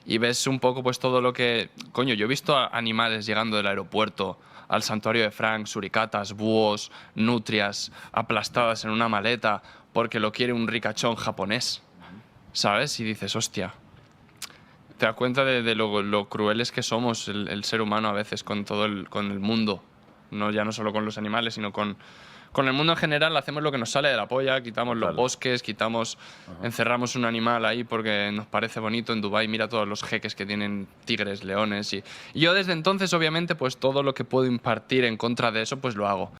y ves un poco pues todo lo que... Coño, yo he visto animales llegando del aeropuerto al santuario de Frank, suricatas, búhos, nutrias aplastadas en una maleta porque lo quiere un ricachón japonés, ¿sabes? Y dices, hostia, te das cuenta de lo crueles que somos el ser humano a veces con con el mundo. No, ya no solo con los animales, sino con el mundo en general. Hacemos lo que nos sale de la polla, quitamos los Total. bosques, encerramos un animal ahí porque nos parece bonito. En Dubái mira todos los jeques que tienen tigres, leones y yo desde entonces obviamente pues todo lo que puedo impartir en contra de eso pues lo hago.